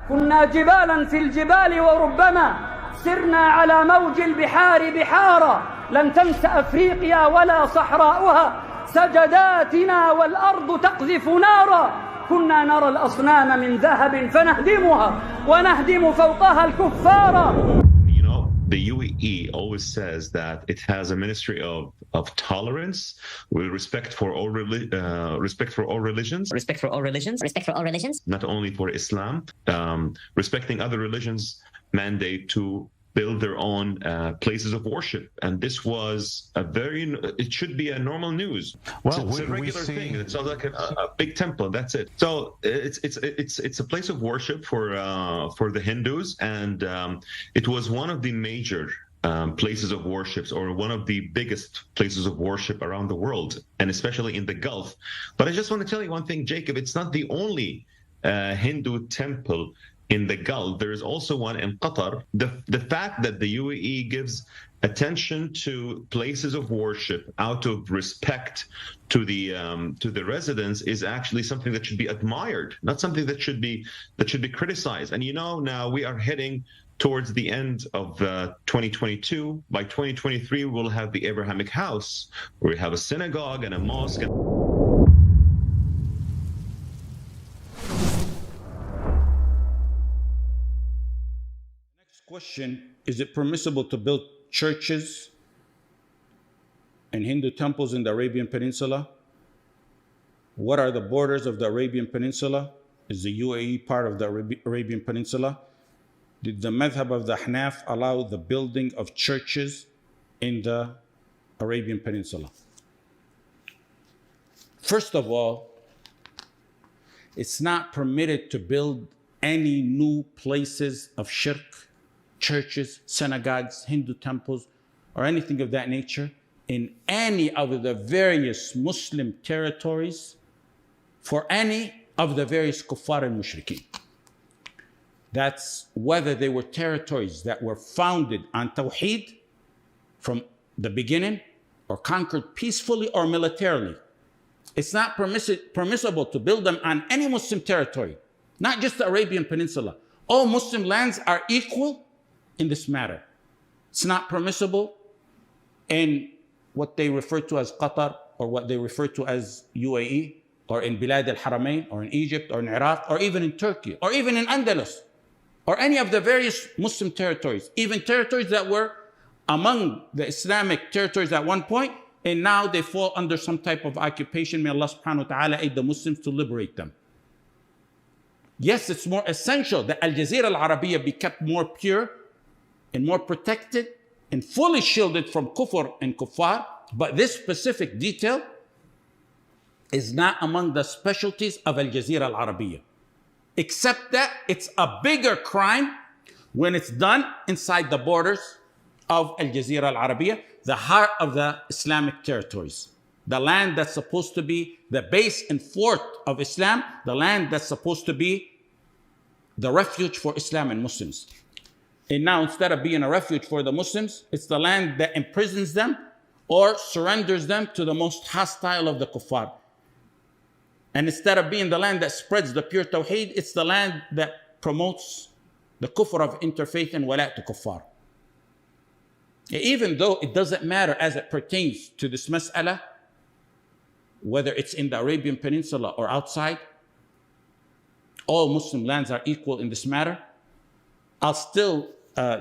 كنا جبالا في الجبال وربما سرنا على موج البحار بحارا لن تنس أفريقيا ولا صحراؤها سجداتنا والأرض تقذف نارا كنا نرى الأصنام من ذهب فنهدمها ونهدم فوقها الكفار. The UAE always says that it has a ministry of tolerance, with respect for all religions, not only for Islam. Respecting other religions mandate to build their own places of worship, and this was it should be a normal news. Well, it's a regular thing. It's not like a big temple. That's it. So it's a place of worship for the Hindus, and it was one of the major places of worship, or one of the biggest places of worship around the world, and especially in the Gulf. But I just want to tell you one thing, Jacob. It's not the only Hindu temple in the Gulf. There is also one in Qatar. The fact that the UAE gives attention to places of worship out of respect to the residents is actually something that should be admired, not something that should be criticized. And now we are heading towards the end of 2022. By 2023, we'll have the Abrahamic House, where we have a synagogue and a mosque. Question: is it permissible to build churches and Hindu temples in the Arabian Peninsula? What are the borders of the Arabian Peninsula? Is the UAE part of the Arabian Peninsula? Did the madhab of the Hanaf allow the building of churches in the Arabian Peninsula? First of all, it's not permitted to build any new places of shirk, churches, synagogues, Hindu temples, or anything of that nature in any of the various Muslim territories for any of the various kuffar and mushrikeen. That's whether they were territories that were founded on tawheed from the beginning, or conquered peacefully or militarily. It's not permissible to build them on any Muslim territory, not just the Arabian Peninsula. All Muslim lands are equal in this matter. It's not permissible in what they refer to as Qatar, or what they refer to as UAE, or in Bilad al-Haramain, or in Egypt, or in Iraq, or even in Turkey, or even in Andalus, or any of the various Muslim territories, even territories that were among the Islamic territories at one point, and now they fall under some type of occupation. May Allah subhanahu wa ta'ala aid the Muslims to liberate them. Yes, it's more essential that Al-Jazeera al-Arabiya be kept more pure and more protected and fully shielded from kufr and kuffar, but this specific detail is not among the specialties of Al-Jazeera al-Arabiya, except that it's a bigger crime when it's done inside the borders of Al-Jazeera al-Arabiya, the heart of the Islamic territories, the land that's supposed to be the base and fort of Islam, the land that's supposed to be the refuge for Islam and Muslims. And now, instead of being a refuge for the Muslims, it's the land that imprisons them or surrenders them to the most hostile of the kuffar. And instead of being the land that spreads the pure tawheed, it's the land that promotes the kufr of interfaith and wala' to kuffar. Even though it doesn't matter as it pertains to this mas'ala, whether it's in the Arabian Peninsula or outside, all Muslim lands are equal in this matter. I'll still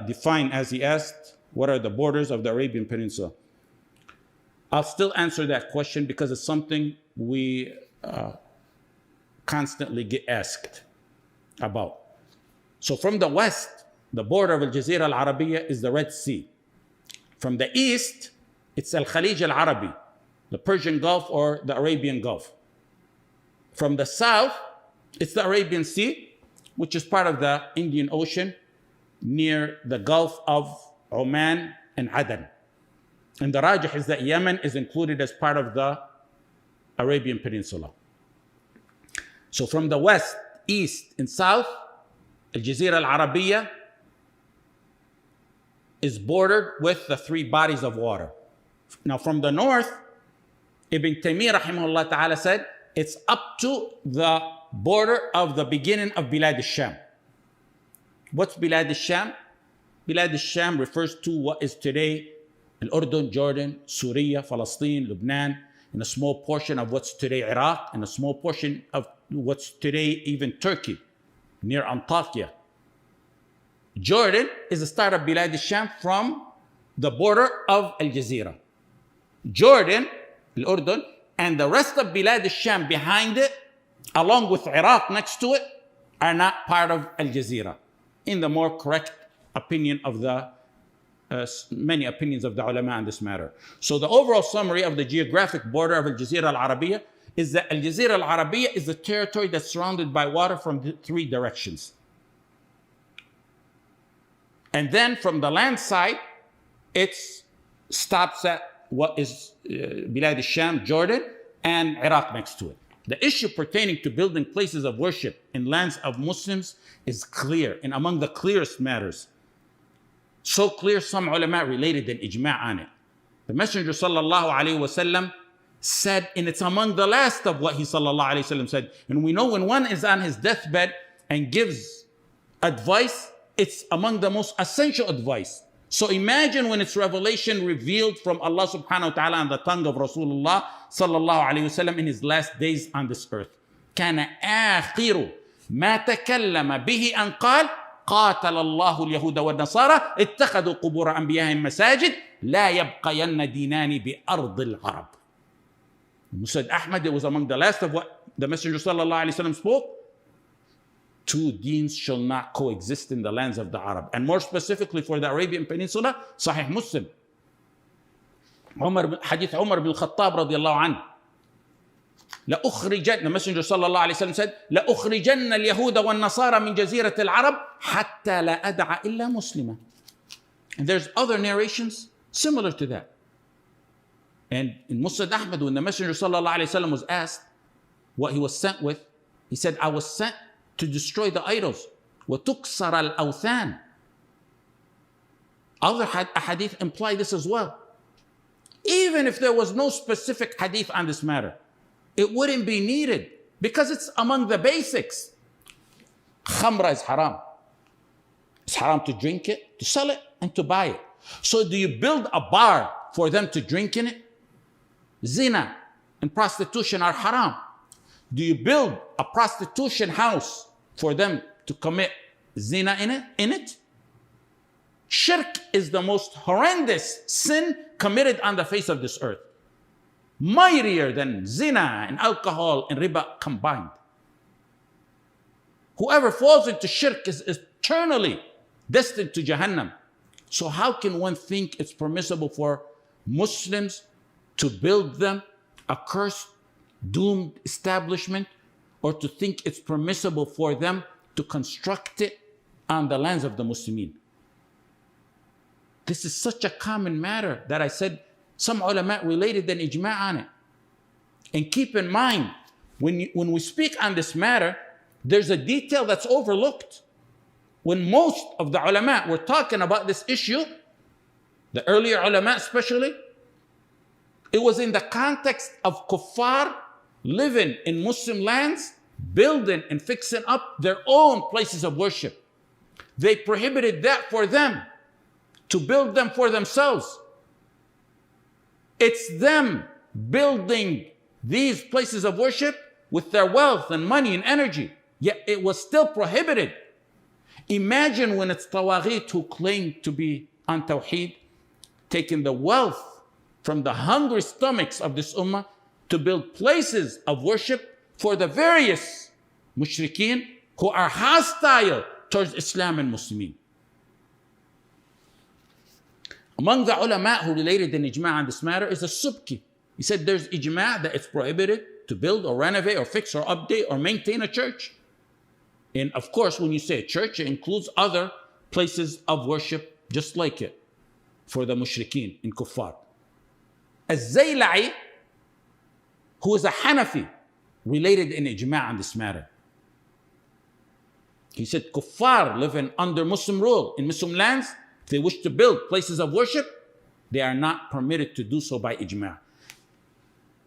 define, as he asked, what are the borders of the Arabian Peninsula. I'll still answer that question because it's something we constantly get asked about. So from the west, the border of Al-Jazeera al-Arabiya is the Red Sea. From the east, it's Al-Khalij al-Arabi, the Persian Gulf or the Arabian Gulf. From the south, it's the Arabian Sea, which is part of the Indian Ocean near the Gulf of Oman and Aden. And the rajih is that Yemen is included as part of the Arabian Peninsula. So from the west, east, and south, Al-Jazeera al-Arabiya is bordered with the three bodies of water. Now from the north, Ibn Taymiyyah rahimahullah ta'ala said, it's up to the border of the beginning of Bilad al-Sham. What's Bilad al-Sham? Bilad al-Sham refers to what is today Al-Urdun, Jordan, Syria, Palestine, Lebanon, and a small portion of what's today Iraq, and a small portion of what's today even Turkey, near Antakya. Jordan is the start of Bilad al-Sham from the border of Al-Jazeera. Jordan, Al-Urdun, and the rest of Bilad al-Sham behind it, along with Iraq next to it, are not part of Al-Jazeera, in the more correct opinion of the many opinions of the ulama on this matter. So the overall summary of the geographic border of Al-Jazeera al-Arabiya is that Al-Jazeera al-Arabiya is the territory that's surrounded by water from the three directions. And then from the land side, it stops at what is Bilad al-Sham, Jordan, and Iraq next to it. The issue pertaining to building places of worship in lands of Muslims is clear and among the clearest matters. So clear, some ulama related an ijma' on it. The Messenger sallallahu alayhi wasallam said, and it's among the last of what he sallallahu alayhi wasallam said. And we know when one is on his deathbed and gives advice, it's among the most essential advice. So imagine when it's revelation revealed from Allah subhanahu wa ta'ala on the tongue of Rasulullah sallallahu alayhi wasallam in his last days on this earth. كان آخر ما تكلم به أن قال قاتل الله اليهود والنصارى اتخذوا قبور أنبيائهم مساجد لا يبقين دينان بأرض العرب. Musā Ahmad, it was among the last of what the Messenger sallallahu alayhi wasallam spoke. Two deens shall not coexist in the lands of the Arab. And more specifically for the Arabian Peninsula, Sahih Muslim. Hadith Umar bin Khattab radiallahu anhu. The Messenger sallallahu alayhi wasallam said, لَأُخْرِجَنَّ الْيَهُودَ وَالنَّصَارَى مِنْ جَزِيرَةِ الْعَرَبِ حَتَّى لَا أَدْعَ إِلَّا مُسْلِمًا. And there's other narrations similar to that. And in Musā Ahmad, when the Messenger sallallahu alayhi wasallam was asked what he was sent with, he said, I was sent to destroy the idols. وَتُكْسَرَ الْأَوْثَانِ. Other hadith imply this as well. Even if there was no specific hadith on this matter, it wouldn't be needed because it's among the basics. Khamra is haram. It's haram to drink it, to sell it, and to buy it. So do you build a bar for them to drink in it? Zina and prostitution are haram. Do you build a prostitution house for them to commit zina in it? Shirk is the most horrendous sin committed on the face of this earth. Mightier than zina and alcohol and riba combined. Whoever falls into shirk is eternally destined to Jahannam. So how can one think it's permissible for Muslims to build them a cursed, doomed establishment, or to think it's permissible for them to construct it on the lands of the Muslimin? This is such a common matter that I said some ulama related an ijma' on it. And keep in mind, when we speak on this matter, there's a detail that's overlooked. When most of the ulama were talking about this issue, the earlier ulama especially, it was in the context of kuffar living in Muslim lands, building and fixing up their own places of worship. They prohibited that for them, to build them for themselves. It's them building these places of worship with their wealth and money and energy, yet it was still prohibited. Imagine when it's tawaghit who claim to be on tawheed, taking the wealth from the hungry stomachs of this ummah to build places of worship for the various mushrikeen who are hostile towards Islam and Muslimin. Among the ulama who related an ijma' on this matter is As-Subki. He said there's ijma' that it's prohibited to build or renovate or fix or update or maintain a church. And of course, when you say a church, it includes other places of worship just like it for the mushrikeen and kuffar. Az-Zayla'i, who is a Hanafi, related an ijma' on this matter. He said kuffar living under Muslim rule in Muslim lands, if they wish to build places of worship, they are not permitted to do so by ijma'.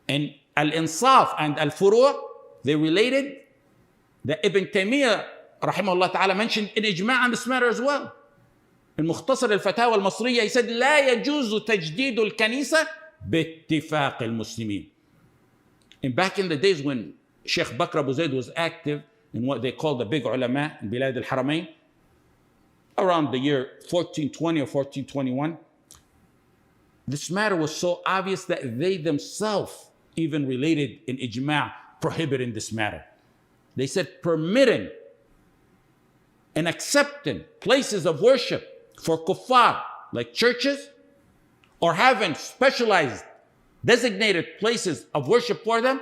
And Al-Insaf and Al-Furu', they related that Ibn Taymiyyah rahimahullah ta'ala, mentioned an ijma' on this matter as well. In Mukhtasar al-Fatawa al-Masriya, he said, لا يجوز تجديد الكنيسة باتفاق المسلمين. And back in the days when Shaykh Bakr Abu Zayd was active in what they call the big ulama in Bilad al-Haramain, around the year 1420 or 1421, this matter was so obvious that they themselves even related in ijma' prohibiting this matter. They said permitting and accepting places of worship for kuffar, like churches, or having specialized, designated places of worship for them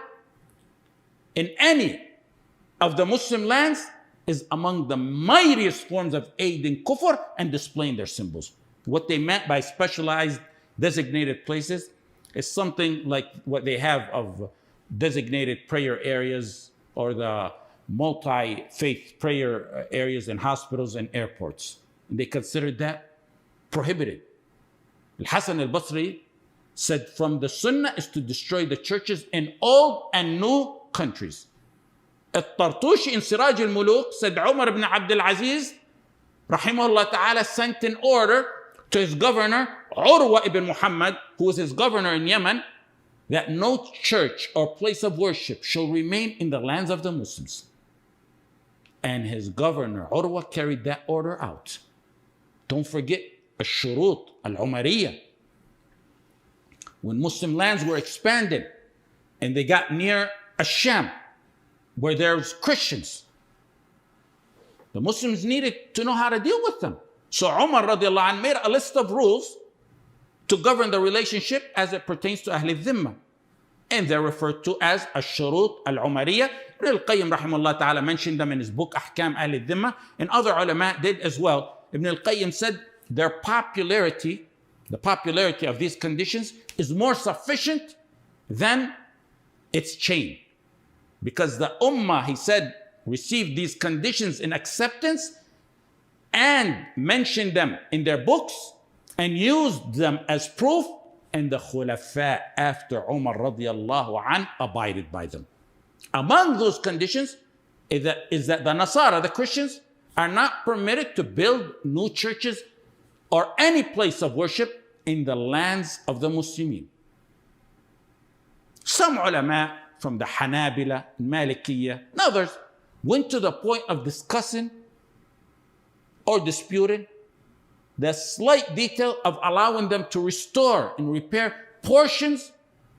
in any of the Muslim lands is among the mightiest forms of aiding kufr and displaying their symbols. What they meant by specialized, designated places is something like what they have of designated prayer areas or the multi-faith prayer areas in hospitals and airports. And they considered that prohibited. Al-Hasan al-Basri said from the sunnah is to destroy the churches in old and new countries. Al-Tartushi in Siraj al-Muluk said Umar ibn Abdul Aziz rahimahullah ta'ala sent an order to his governor Urwa ibn Muhammad, who was his governor in Yemen, that no church or place of worship shall remain in the lands of the Muslims. And his governor Urwa carried that order out. Don't forget al-Shurut al-Umariyah. When Muslim lands were expanded and they got near Ash-Sham, where there's Christians, the Muslims needed to know how to deal with them. So Umar radiallahu anh made a list of rules to govern the relationship as it pertains to Ahl al-Dhimma. And they're referred to as Ash-Shurut al-Umariyah. Ibn al-Qayyim rahimahullah ta'ala mentioned them in his book Ahkam Ahl al-Dhimma, and other ulama did as well. Ibn al-Qayyim said their popularity, the popularity of these conditions is more sufficient than its chain. Because the ummah, he said, received these conditions in acceptance and mentioned them in their books and used them as proof, and the khulafa after Umar radiallahu an abided by them. Among those conditions is that the Nasara, the Christians, are not permitted to build new churches or any place of worship in the lands of the Muslimin. Some ulama from the Hanabila, Malikiyya, and others went to the point of discussing or disputing the slight detail of allowing them to restore and repair portions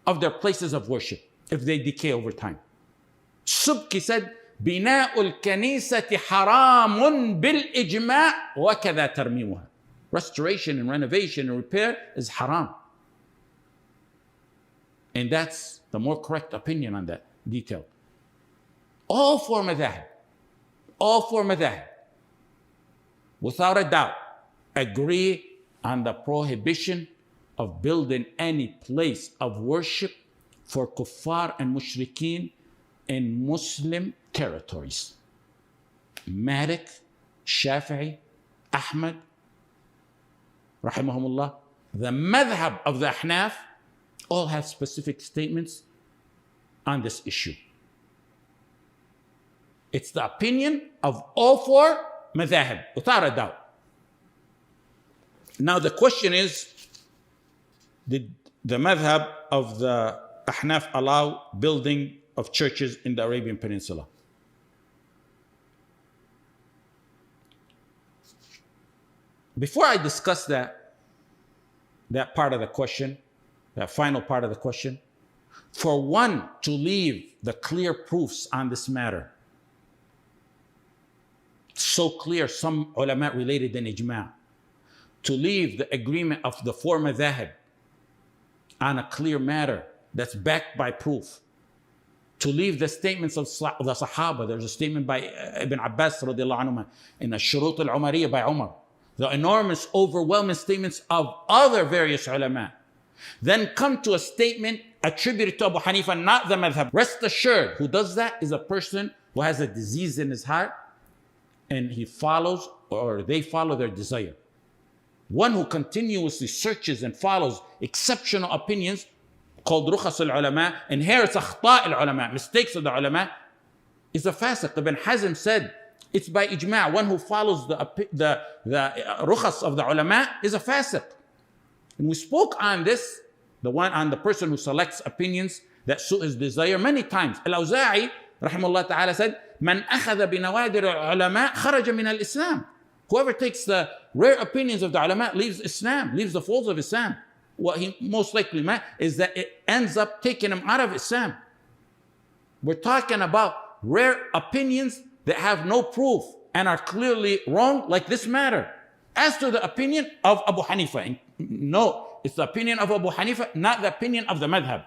of their places of worship if they decay over time. Subki said, بناء الكنيسة حرام بالإجماع وكذا ترميمها. Restoration and renovation and repair is haram. And that's the more correct opinion on that detail. All four madhahib, without a doubt, agree on the prohibition of building any place of worship for kuffar and mushrikeen in Muslim territories. Malik, Shafi'i, Ahmad, rahimahumullah, the madhab of the Ahnaf, all have specific statements on this issue. It's the opinion of all four madhahib, without a doubt. Now the question is, did the madhab of the Ahnaf allow building of churches in the Arabian Peninsula? Before I discuss that part of the question, that final part of the question, for one to leave the clear proofs on this matter, so clear, some ulama related in ijma', to leave the agreement of the four madhahib on a clear matter that's backed by proof, to leave the statements of the Sahaba. There's a statement by Ibn Abbas radiallahu anhu in the Shurut al-Umariyah by Umar, the enormous, overwhelming statements of other various ulama, then come to a statement attributed to Abu Hanifa, not the madhab. Rest assured, who does that is a person who has a disease in his heart and he follows, or they follow their desire. One who continuously searches and follows exceptional opinions, called rukhas al-ulama, inherits akhta' al-ulama, mistakes of the ulama, is a fasiq. Ibn Hazm said, It's by ijma'. One who follows the rukhas of the ulama is a fasiq. And we spoke on this, the person who selects opinions that suit his desire many times. Al-Awza'i, rahimahullah ta'ala, said, Man akhadha binawadir al-ulama kharaja min al-Islam. Whoever takes the rare opinions of the ulama leaves Islam, leaves the folds of Islam. What he most likely meant is that it ends up taking him out of Islam. We're talking about rare opinions that have no proof and are clearly wrong, like this matter. As to the opinion of Abu Hanifa, no, it's the opinion of Abu Hanifa, not the opinion of the madhab.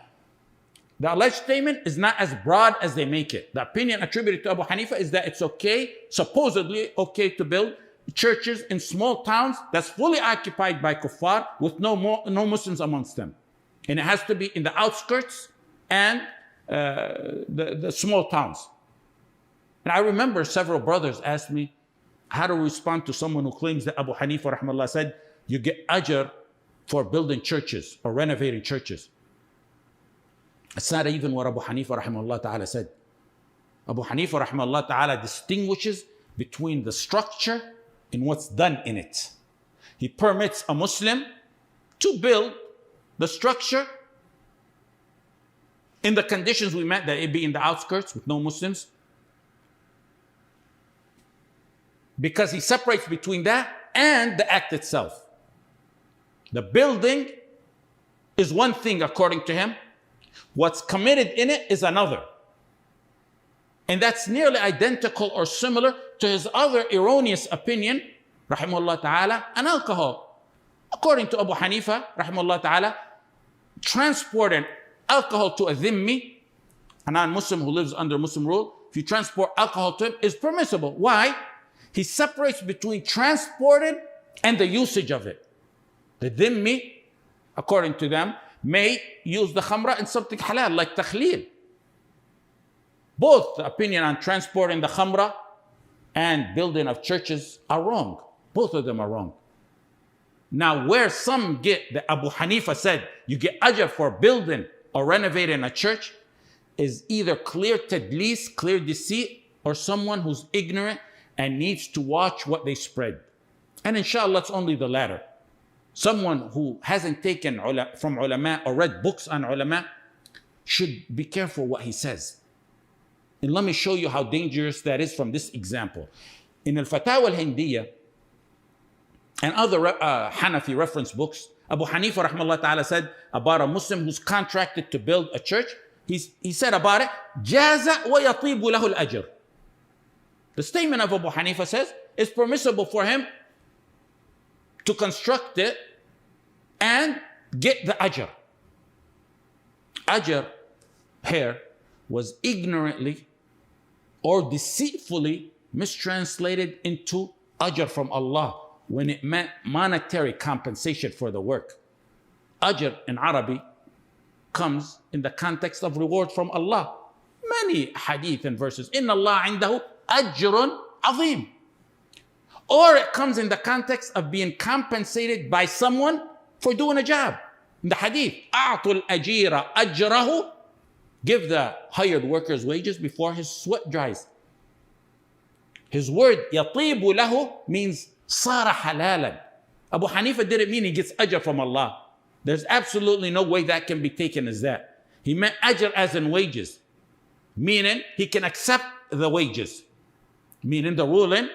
The alleged statement is not as broad as they make it. The opinion attributed to Abu Hanifa is that it's okay, supposedly okay, to build churches in small towns that's fully occupied by kuffar with no Muslims amongst them. And it has to be in the outskirts and the small towns. And I remember several brothers asked me how to respond to someone who claims that Abu Hanifa rahmallah said you get ajr for building churches or renovating churches. It's not even what Abu Hanifa rahmallah ta'ala said. Abu Hanifa rahmallah ta'ala distinguishes between the structure and what's done in it. He permits a Muslim to build the structure in the conditions we meant, that it be in the outskirts with no Muslims, because he separates between that and the act itself. The building is one thing according to him. What's committed in it is another. And that's nearly identical or similar to his other erroneous opinion, rahimahullah ta'ala, on alcohol. According to Abu Hanifa, rahimahullah ta'ala, transporting alcohol to a dhimmi, a non-Muslim who lives under Muslim rule, if you transport alcohol to him, is permissible. Why? He separates between transported and the usage of it. The dhimmi, according to them, may use the khamra in something halal, like takhleel. Both the opinion on transporting the khamra and building of churches are wrong. Both of them are wrong. Now, where some get that Abu Hanifa said you get ajr for building or renovating a church is either clear tadlis, clear deceit, or someone who's ignorant and needs to watch what they spread. And inshallah, it's only the latter. Someone who hasn't taken from ulama or read books on ulama should be careful what he says. And let me show you how dangerous that is from this example. In Al-Fatawa Al-Hindiyya and other Hanafi reference books, Abu Hanifa rahmallah ta'ala said about a Muslim who's contracted to build a church, he said about it, Jaza wa yatibu lahu al-ajr. The statement of Abu Hanifa says it's permissible for him to construct it and get the ajr. Ajr here was ignorantly or deceitfully mistranslated into ajr from Allah when it meant monetary compensation for the work. Ajr in Arabic comes in the context of reward from Allah. Many hadith and verses, Inna Allah indahu ajrun azim. Or it comes in the context of being compensated by someone for doing a job. In the hadith, A'tul ajira ajrahu, give the hired worker's wages before his sweat dries. His word, yatibu lahu, means sara halalan. Abu Hanifa didn't mean he gets ajr from Allah. There's absolutely no way that can be taken as that. He meant ajr as in wages, meaning he can accept the wages. Meaning the ruling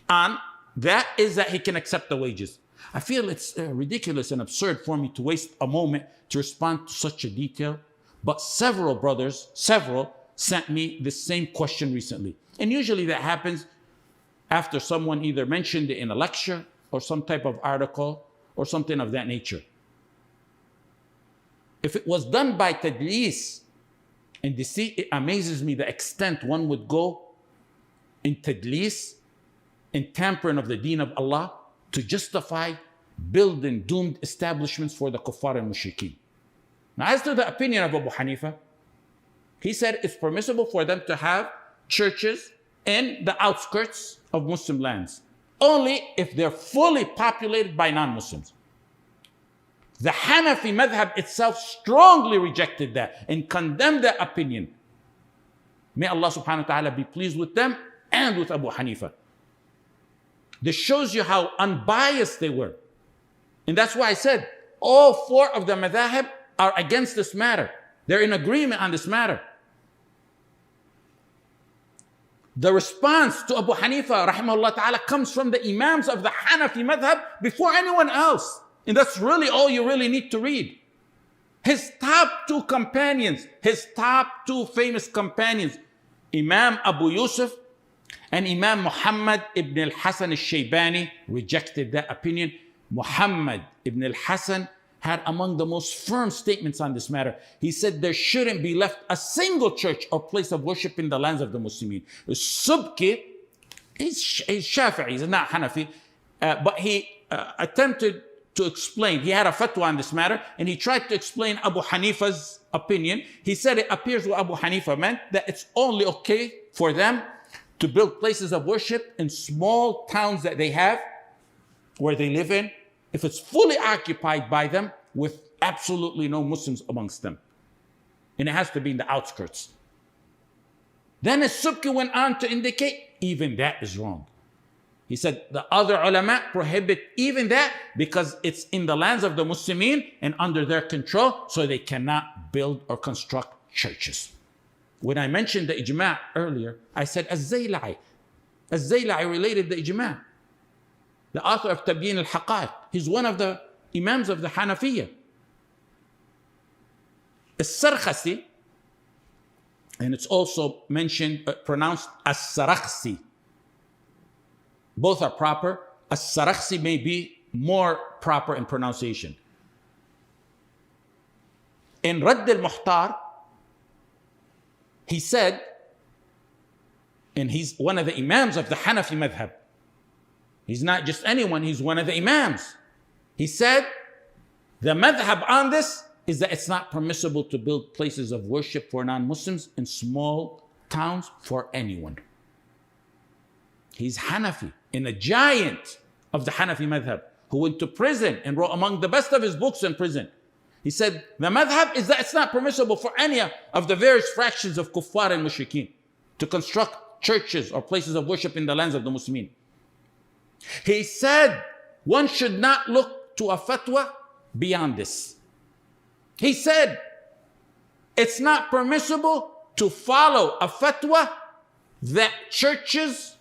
on that is that he can accept the wages. I feel it's ridiculous and absurd for me to waste a moment to respond to such a detail, but several brothers sent me the same question recently. And usually that happens after someone either mentioned it in a lecture or some type of article or something of that nature. If it was done by tadlis and deceit, it amazes me the extent one would go in tadlis, in tampering of the deen of Allah, to justify building doomed establishments for the kuffar and mushrikeen. Now, as to the opinion of Abu Hanifa, he said it's permissible for them to have churches in the outskirts of Muslim lands, only if they're fully populated by non-Muslims. The Hanafi madhab itself strongly rejected that and condemned that opinion. May Allah subhanahu wa ta'ala be pleased with them and with Abu Hanifa. This shows you how unbiased they were. And that's why I said all four of the madhahib are against this matter. They're in agreement on this matter. The response to Abu Hanifa rahimahullah ta'ala comes from the imams of the Hanafi madhab before anyone else. And that's really all you really need to read. His top two companions, his top two famous companions, Imam Abu Yusuf and Imam Muhammad ibn al-Hasan al-Shaybani, rejected that opinion. Muhammad ibn al-Hasan had among the most firm statements on this matter. He said there shouldn't be left a single church or place of worship in the lands of the Muslimin. Subki, he's Shafi'i, he's not Hanafi, but he attempted to explain. He had a fatwa on this matter, and he tried to explain Abu Hanifa's opinion. He said it appears what Abu Hanifa meant, that it's only okay for them to build places of worship in small towns that they have, where they live in, if it's fully occupied by them with absolutely no Muslims amongst them. And it has to be in the outskirts. Then As-Subki went on to indicate even that is wrong. He said the other ulama prohibit even that because it's in the lands of the Muslimin and under their control, so they cannot build or construct churches. When I mentioned the ijma' earlier, I said Az-Zayla'i. Az-Zayla'i related the ijma'. The author of Tabi'een al-Haqa'iq. He's one of the imams of the Hanafiyyah. As-Sarkhasi, and it's also mentioned, pronounced As-Sarakhsi. Both are proper. As-Sarakhsi may be more proper in pronunciation. In Radd al-Muhtar, he said, and he's one of the imams of the Hanafi madhab. He's not just anyone, he's one of the imams. He said, the madhab on this is that it's not permissible to build places of worship for non-Muslims in small towns for anyone. He's Hanafi, and a giant of the Hanafi madhab, who went to prison and wrote among the best of his books in prison. He said, the madhab is that it's not permissible for any of the various fractions of kuffar and mushrikeen to construct churches or places of worship in the lands of the Muslimin. He said, one should not look to a fatwa beyond this. He said, it's not permissible to follow a fatwa that churches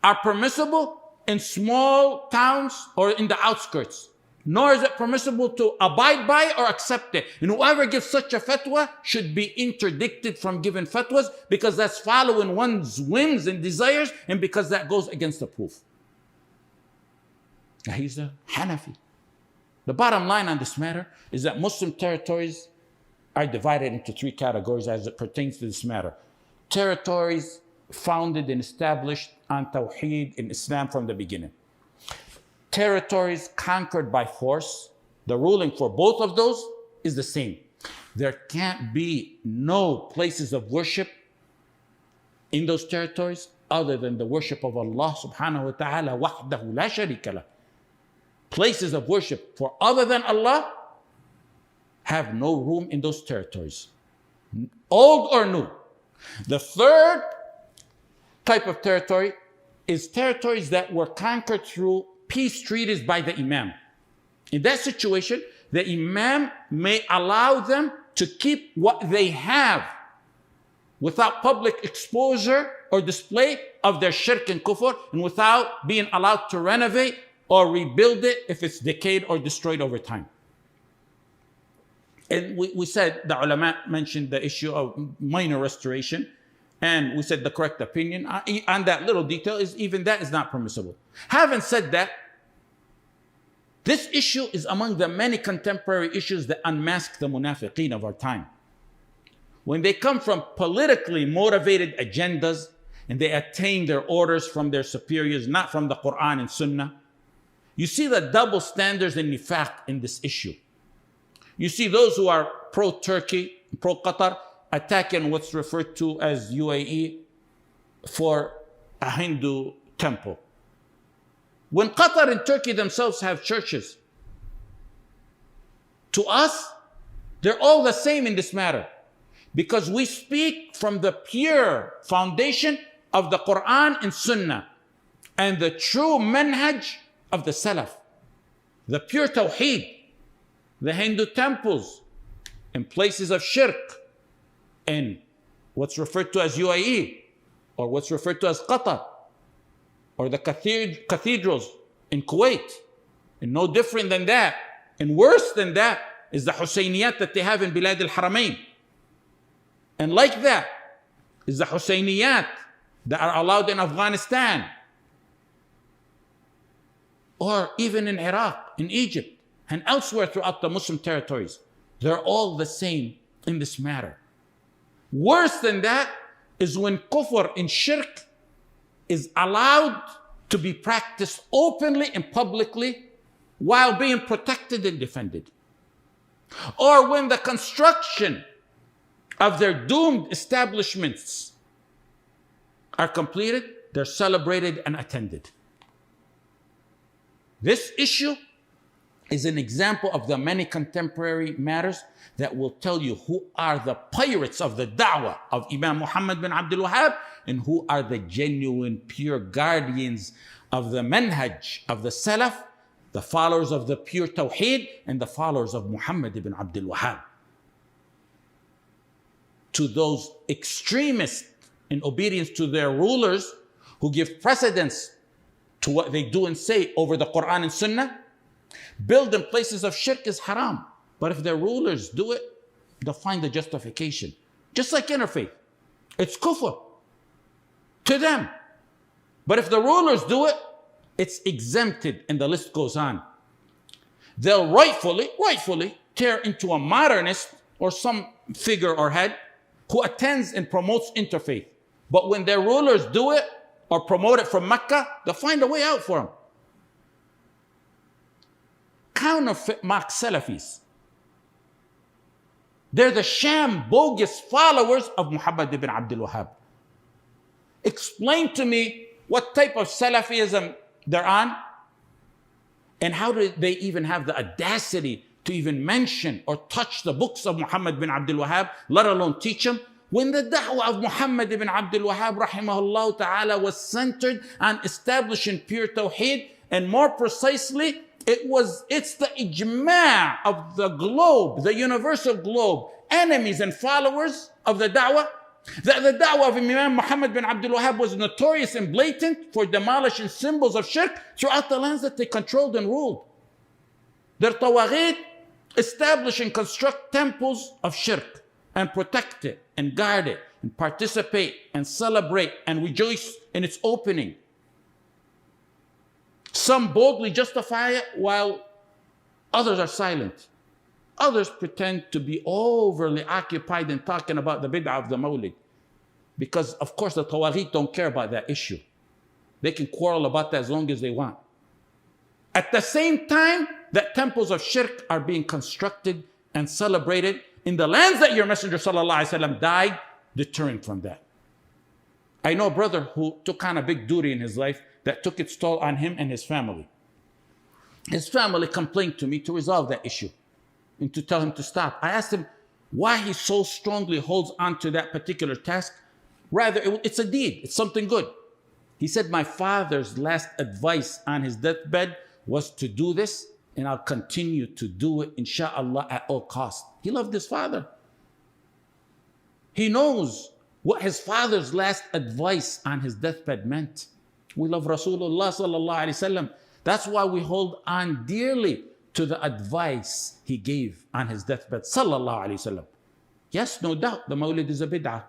are permissible in small towns or in the outskirts. Nor is it permissible to abide by it or accept it. And whoever gives such a fatwa should be interdicted from giving fatwas, because that's following one's whims and desires, and because that goes against the proof. Now he's a Hanafi. The bottom line on this matter is that Muslim territories are divided into three categories as it pertains to this matter. Territories founded and established on Tawheed in Islam from the beginning. Territories conquered by force. The ruling for both of those is the same. There can't be no places of worship in those territories other than the worship of Allah subhanahu wa ta'ala wahdahu la sharika lah. Places of worship for other than Allah have no room in those territories, old or new. The third type of territory is territories that were conquered through peace treaties by the Imam. In that situation, the Imam may allow them to keep what they have without public exposure or display of their shirk and kufr, and without being allowed to renovate or rebuild it if it's decayed or destroyed over time. And we said, the ulama mentioned the issue of minor restoration, and we said the correct opinion on that little detail is even that is not permissible. Having said that, this issue is among the many contemporary issues that unmask the munafiqeen of our time. When they come from politically motivated agendas and they attain their orders from their superiors, not from the Quran and Sunnah, you see the double standards and nifaq in this issue. You see those who are pro-Turkey, pro-Qatar, attacking what's referred to as UAE for a Hindu temple. When Qatar and Turkey themselves have churches, to us, they're all the same in this matter, because we speak from the pure foundation of the Quran and Sunnah. and the true manhaj of the Salaf, the pure Tawheed, the Hindu temples in places of shirk, in what's referred to as UAE, or what's referred to as Qatar, or the cathedrals in Kuwait, and no different than that, and worse than that is the Husayniyat that they have in Bilad al-Haramain. And like that is the Husayniyat that are allowed in Afghanistan, or even in Iraq, in Egypt, and elsewhere throughout the Muslim territories. They're all the same in this matter. Worse than that is when kufr and shirk is allowed to be practiced openly and publicly while being protected and defended. Or when the construction of their doomed establishments are completed, they're celebrated and attended. This issue is an example of the many contemporary matters that will tell you who are the pirates of the da'wah of Imam Muhammad bin Abdul Wahhab and who are the genuine pure guardians of the manhaj of the Salaf, the followers of the pure Tawheed and the followers of Muhammad ibn Abdul Wahhab. To those extremists in obedience to their rulers who give precedence to what they do and say over the Quran and Sunnah, building places of shirk is haram. But if their rulers do it, they'll find the justification. Just like interfaith. It's kufr to them. But if the rulers do it, it's exempted, and the list goes on. They'll rightfully tear into a modernist or some figure or head who attends and promotes interfaith. But when their rulers do it or promote it from Mecca, they'll find a way out for them. Counterfeit mock Salafis. They're the sham, bogus followers of Muhammad ibn Abdul Wahhab. Explain to me what type of Salafism they're on, and how do they even have the audacity to even mention or touch the books of Muhammad bin Abdul Wahhab, let alone teach them, when the da'wah of Muhammad ibn Abdul Wahhab rahimahullah ta'ala was centered on establishing pure Tawheed, and more precisely, it's the ijma' of the globe, the universal globe, enemies and followers of the da'wah, that the da'wah of Imam Muhammad bin Abdul Wahhab was notorious and blatant for demolishing symbols of shirk throughout the lands that they controlled and ruled. Their tawaghit establish and construct temples of shirk and protect it and guard it and participate and celebrate and rejoice in its opening. Some boldly justify it while others are silent. Others pretend to be overly occupied in talking about the bid'ah of the Mawlid. Because, of course, the Tawaghit don't care about that issue. They can quarrel about that as long as they want. At the same time that temples of shirk are being constructed and celebrated in the lands that your Messenger ﷺ died, deterring from that. I know a brother who took on a big duty in his life that took its toll on him and his family. His family complained to me to resolve that issue and to tell him to stop. I asked him why he so strongly holds on to that particular task. Rather, it's a deed, it's something good. He said, my father's last advice on his deathbed was to do this, and I'll continue to do it, insha'Allah, at all costs. He loved his father. He knows what his father's last advice on his deathbed meant. We love Rasulullah sallallahu alaihi wasallam. That's why we hold on dearly to the advice he gave on his deathbed, sallallahu alaihi wasallam. Yes, no doubt, the Mawlid is a bid'ah,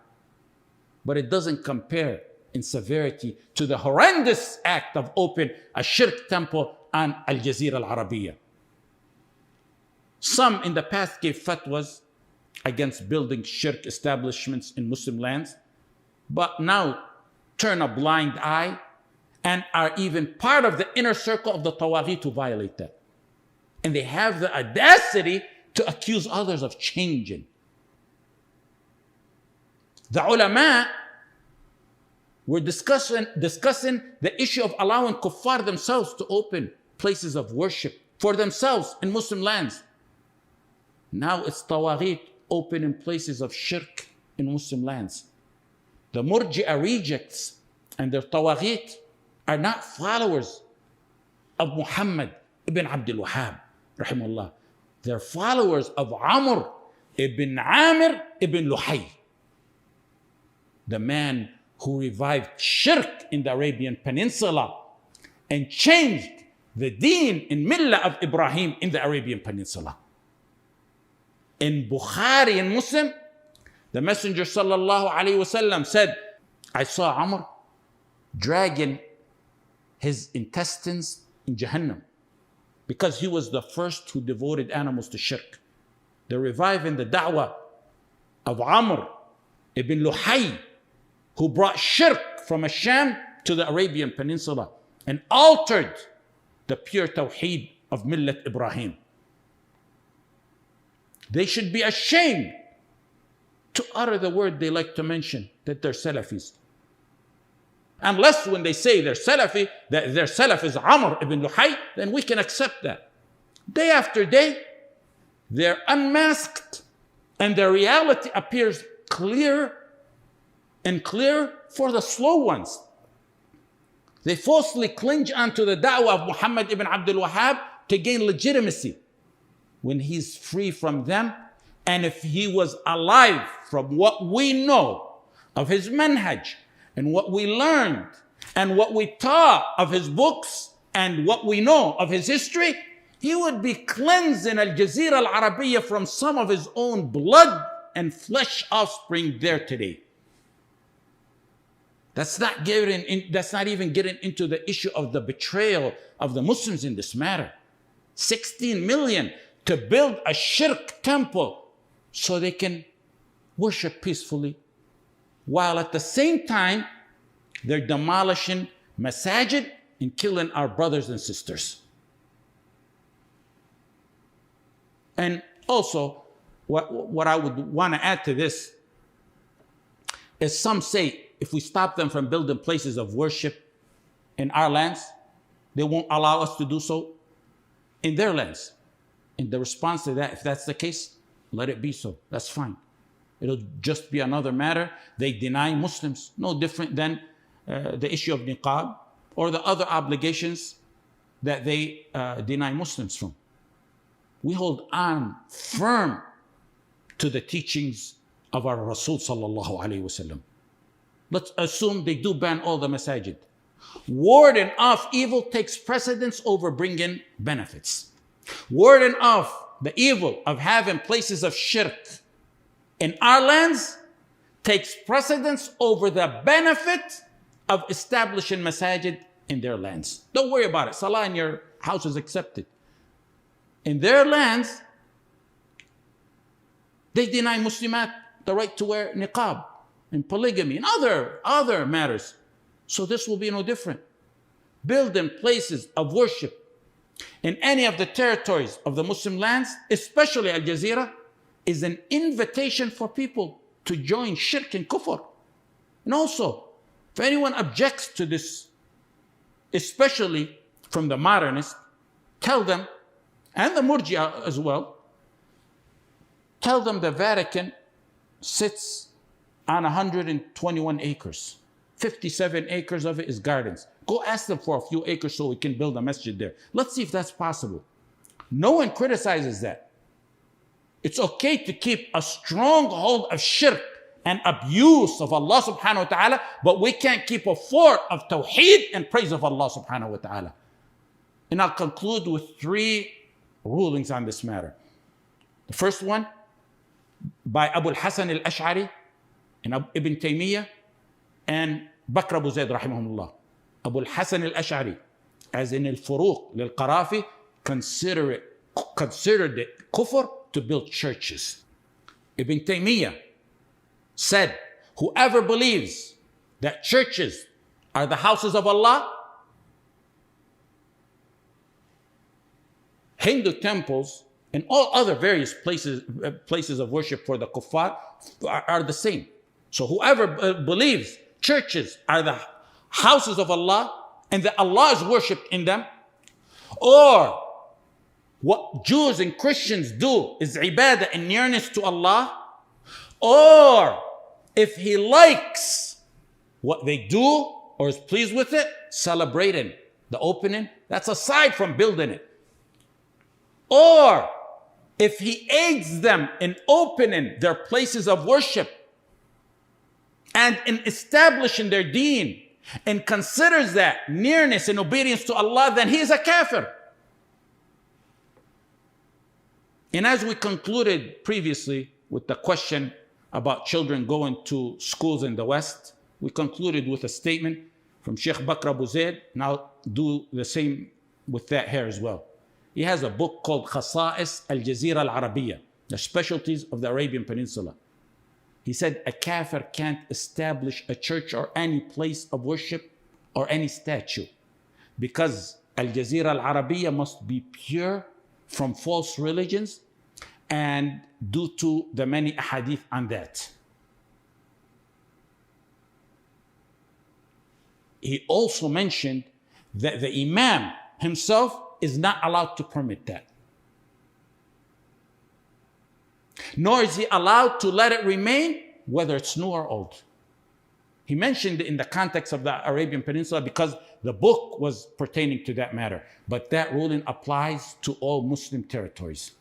but it doesn't compare in severity to the horrendous act of opening a shirk temple on Al-Jazira Al-Arabiya. Some in the past gave fatwas against building shirk establishments in Muslim lands, but now turn a blind eye and are even part of the inner circle of the Tawaghit to violate that. And they have the audacity to accuse others of changing. The ulama were discussing the issue of allowing kuffar themselves to open places of worship for themselves in Muslim lands. Now it's Tawaghit opening places of shirk in Muslim lands. The Murji'ah rejects and their Tawaghit are not followers of Muhammad ibn Abdul Wahhab, rahimahullah. They're followers of Amr ibn Amir ibn Luhay, the man who revived shirk in the Arabian Peninsula and changed the deen in Millah of Ibrahim in the Arabian Peninsula. In Bukhari and Muslim, the Messenger sallallahu alaihi wasallam said, I saw Amr dragging his intestines in Jahannam because he was the first who devoted animals to shirk. They're reviving the da'wah of Amr ibn Luhay, who brought shirk from Asham to the Arabian Peninsula and altered the pure tawheed of Millat Ibrahim. They should be ashamed to utter the word they like to mention, that they're Salafis. Unless when they say they're Salafi, that their Salaf is Amr ibn Luhay, then we can accept that. Day after day, they're unmasked and their reality appears clear and clear for the slow ones. They falsely cling onto the da'wah of Muhammad ibn Abdul Wahhab to gain legitimacy when he's free from them. And if he was alive, from what we know of his manhaj and what we learned and what we taught of his books and what we know of his history, he would be cleansed in Al-Jazira Al-Arabiya from some of his own blood and flesh offspring there today. That's not even getting into the issue of the betrayal of the Muslims in this matter. 16 million to build a shirk temple so they can worship peacefully, while at the same time they're demolishing masajid and killing our brothers and sisters. And also, what I would want to add to this is some say if we stop them from building places of worship in our lands, they won't allow us to do so in their lands. And the response to that, if that's the case, let it be so. That's fine. It'll just be another matter. They deny Muslims, no different than the issue of niqab or the other obligations that they deny Muslims from. We hold on firm to the teachings of our Rasul sallallahu alaihi wasallam. Let's assume they do ban all the masajid. Warding off evil takes precedence over bringing benefits. Warding off the evil of having places of shirk in our lands takes precedence over the benefit of establishing masajid in their lands. Don't worry about it. Salah in your house is accepted. In their lands, they deny Muslimat the right to wear niqab and polygamy and other matters. So this will be no different. Building places of worship in any of the territories of the Muslim lands, especially Al Jazeera, is an invitation for people to join shirk and kufr. And also, if anyone objects to this, especially from the modernists, tell them, and the Murji'a as well, tell them the Vatican sits on 121 acres. 57 acres of it is gardens. Go ask them for a few acres so we can build a masjid there. Let's see if that's possible. No one criticizes that. It's okay to keep a stronghold of shirk and abuse of Allah subhanahu wa ta'ala, but we can't keep a fort of tawheed and praise of Allah subhanahu wa ta'ala. And I'll conclude with 3 rulings on this matter. The first one, by Abu al-Hasan al-Ash'ari and Ibn Taymiyyah and Bakr Abu Zayd rahimahumullah. Abu al-Hasan al-Ash'ari, as in al-Furuq lil-Qarafi, considered it kufr to build churches. Ibn Taymiyyah said, whoever believes that churches are the houses of Allah, Hindu temples and all other various places of worship for the kuffar are the same. So whoever believes churches are the houses of Allah and that Allah is worshipped in them, or what Jews and Christians do is ibadah and nearness to Allah, or if he likes what they do or is pleased with it, celebrating the opening, that's aside from building it. Or if he aids them in opening their places of worship and in establishing their deen and considers that nearness and obedience to Allah, then he is a kafir. And as we concluded previously with the question about children going to schools in the West, we concluded with a statement from Shaykh Bakr Abu Zayd, and I'll do the same with that here as well. He has a book called Khasa'is Al-Jazira Al-Arabiya, the specialties of the Arabian Peninsula. He said a kafir can't establish a church or any place of worship or any statue, because Al-Jazira Al-Arabiya must be pure from false religions, and due to the many ahadith on that. He also mentioned that the Imam himself is not allowed to permit that. Nor is he allowed to let it remain, whether it's new or old. He mentioned it in the context of the Arabian Peninsula because the book was pertaining to that matter. But that ruling applies to all Muslim territories.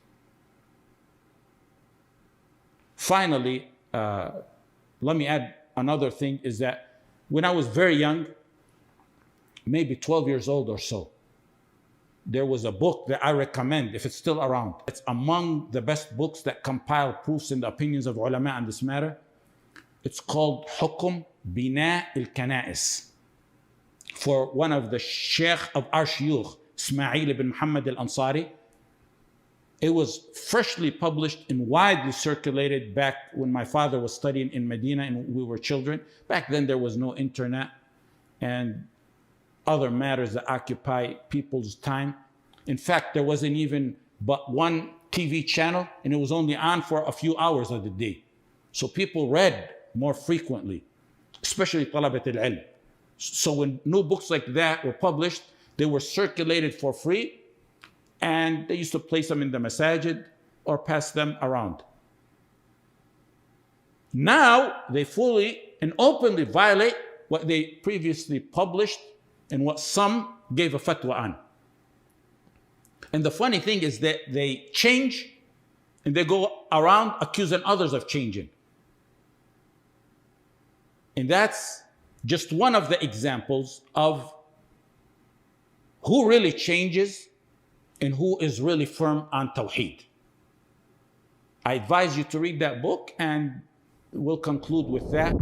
Finally, let me add another thing, is that when I was very young, maybe 12 years old or so, there was a book that I recommend, if it's still around. It's among the best books that compile proofs and the opinions of ulama on this matter. It's called Hukum Bina al-Kana'is, for one of the Shaykh of our Shuyukh, Ismail ibn Muhammad al-Ansari. It was freshly published and widely circulated back when my father was studying in Medina and we were children. Back then there was no internet and other matters that occupy people's time. In fact, there wasn't even but one TV channel, and it was only on for a few hours of the day. So people read more frequently, especially talabat al-ilm. So when new books like that were published, they were circulated for free, and they used to place them in the masajid or pass them around. Now they fully and openly violate what they previously published and what some gave a fatwa on. And the funny thing is that they change and they go around accusing others of changing. And that's just one of the examples of who really changes and who is really firm on Tawheed. I advise you to read that book, and we'll conclude with that.